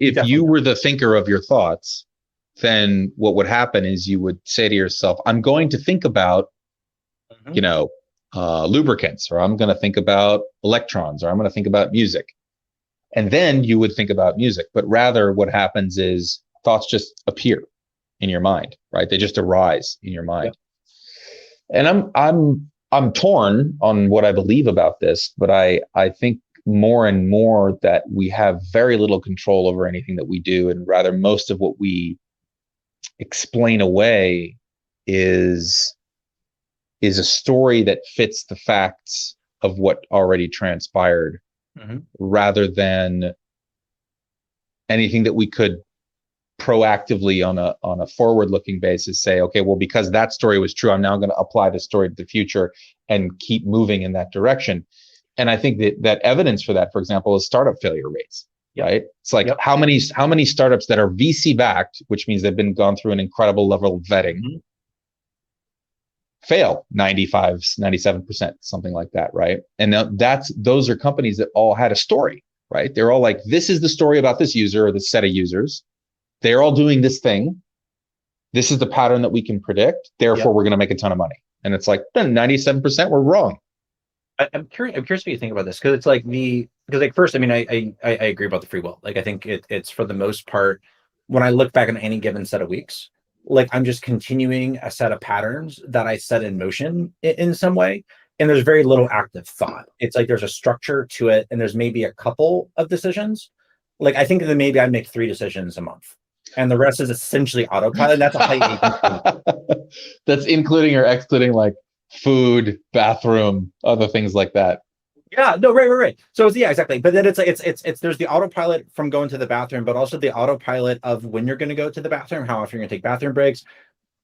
if you Definitely. were the thinker of your thoughts, then what would happen is you would say to yourself, I'm going to think about, you Mhm. know, lubricants, or I'm going to think about electrons, or I'm going to think about music. And then you would think about music. But rather, what happens is thoughts just appear in your mind, right? They just arise in your Yep. mind. And I'm torn on what I believe about this, but I think more and more that we have very little control over anything that we do, and rather most of what we explain away is is a story that fits the facts of what already transpired, Mhm. rather than anything that we could proactively on a forward looking basis say, okay, well, because that story was true, I'm now going to apply the story to the future and keep moving in that direction. And I think that evidence for that, for example, is startup failure rates. Yep. Right? It's like Yep. how many startups that are VC backed, which means they've been gone through an incredible level of vetting, Mhm. fail 95, 97%, something like that, right? And now those are companies that all had a story, right? They're all like, this is the story about this user or this set of users. They're all doing this thing. This is the pattern that we can predict. Yep. Therefore, we're going to make a ton of money. And it's like, 97% were wrong. I'm curious. I'm curious what you think about this because it's like because like first, I mean, I agree about the free will. Like I think it's for the most part when I look back on any given set of weeks, like I'm just continuing a set of patterns that I set in motion in some way, and there's very little active thought. It's like there's a structure to it, and there's maybe a couple of decisions. Like I think that maybe I make 3 decisions a month, and the rest is essentially autopilot. And that's a high agency. That's including or excluding like food, bathroom, other things like that. Yeah, no, right. So it's, yeah, exactly. But then it's like it's there's the autopilot from going to the bathroom, but also the autopilot of when you're going to go to the bathroom, how often you're going to take bathroom breaks.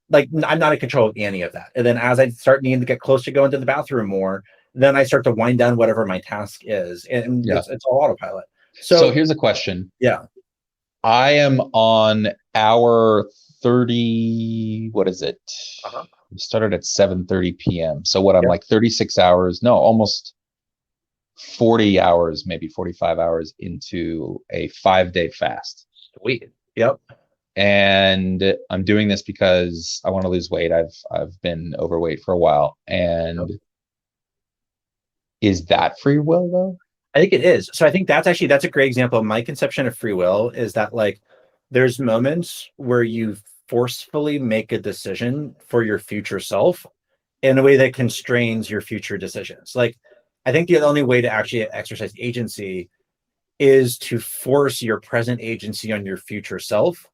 Like I'm not in control of any of that. And then as I start needing to get close to going to the bathroom more, then I start to wind down whatever my task is, and Yeah. it's all autopilot. So So here's a question. yeah, I am on hour 30. What is it? uh-huh. We started at 7:30 p.m. So what, I'm Yep, like 36 hours, no, almost 40 hours, maybe 45 hours into a 5 day fast. sweet. Yep. And I'm doing this because I want to lose weight. I've been overweight for a while. Yep. And is that free will though? I think it is. So I think that's a great example. My conception of free will is that like there's moments where you forcefully make a decision for your future self in a way that constrains your future decisions. Like I think the only way to actually exercise agency is to force your present agency on your future self.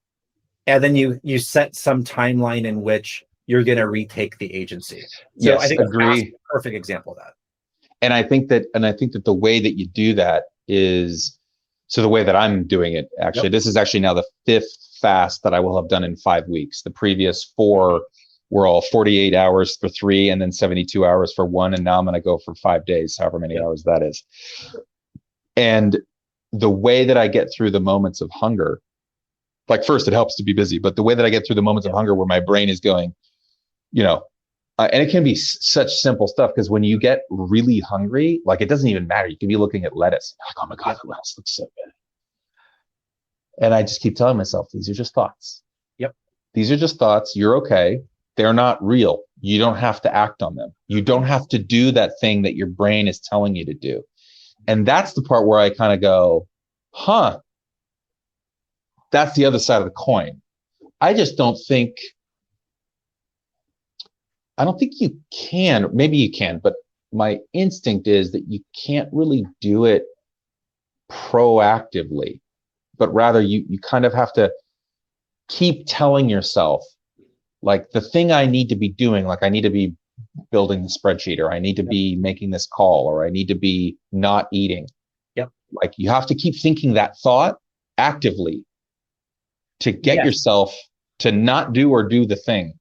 And then you set some timeline in which you're going to retake the agency. So I Yes, think a fast agree. perfect example of that. And I think that the way that you do that is, so the way that I'm doing it, Yep. actually, this is actually now the fifth fast that I will have done in 5 weeks. The previous four were all 48 hours for three and then 72 hours for one. And now I'm going to go for 5 days, however many Yep. hours that is. And the way that I get through the moments of hunger, like first, it helps to be busy, but the way that I get through the moments of Yep. hunger where my brain is going, you know, and it can be such simple stuff, because when you get really hungry, like it doesn't even matter. You can be looking at lettuce, like, oh my God, Yep. that lettuce looks so good. And I just keep telling myself, these are just thoughts. Yep. These are just thoughts. You're okay. They're not real. You don't have to act on them. You don't have to do that thing that your brain is telling you to do. And that's the part where I kind of go, huh, that's the other side of the coin. I just don't think, I don't think you can. Maybe you can, but my instinct is that you can't really do it proactively, but rather you kind of have to keep telling yourself, like, the thing I need to be doing, like I need to be building the spreadsheet, or I need to Yep. be making this call, or I need to be not eating. Yep. Like you have to keep thinking that thought actively to get Yes. yourself to not do or do the thing.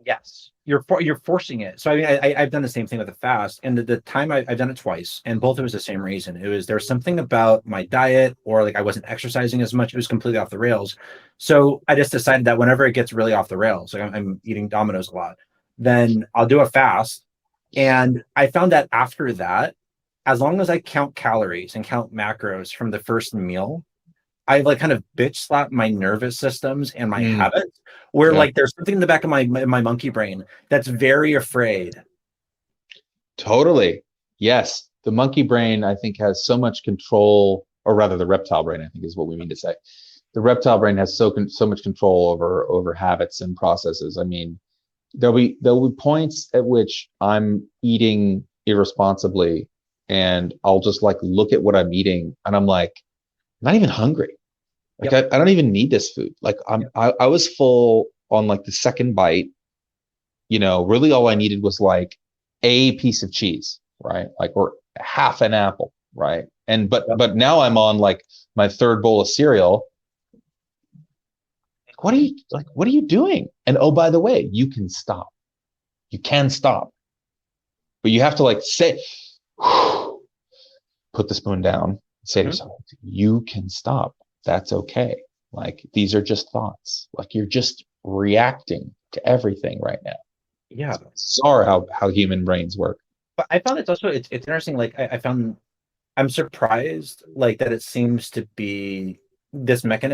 Yes, you're forcing it. So I mean, I've done the same thing with the fast, and the time I've done it twice, and both it was the same reason. It was there's something about my diet, or like I wasn't exercising as much. It was completely off the rails. So I just decided that whenever it gets really off the rails, like I'm eating Domino's a lot, then I'll do a fast. And I found that after that, as long as I count calories and count macros from the first meal, I like kind of bitch slap my nervous systems and my Mm, habits, where yeah, like there's something in the back of my monkey brain that's very afraid. totally. Yes. The monkey brain, I think, has so much control, or rather, the reptile brain, I think is what we mean to say. The reptile brain has so much control over habits and processes. I mean, there'll be points at which I'm eating irresponsibly, and I'll just like look at what I'm eating, and I'm like, I'm not even hungry. Like Yep. I don't even need this food. Like Yep. I was full on like the second bite. Really all I needed was like a piece of cheese, right? Like or half an apple, right? And but Yep. but now I'm on like my third bowl of cereal. What are you doing? And oh, by the way, you can stop. You can stop, but you have to like say, put the spoon down, say to Mhm. yourself, you can stop. That's okay. Like these are just thoughts. Like you're just reacting to everything right now. Yeah. It's bizarre how human brains work. But I found it's interesting. Like I found I'm surprised like that it seems to be this mechanism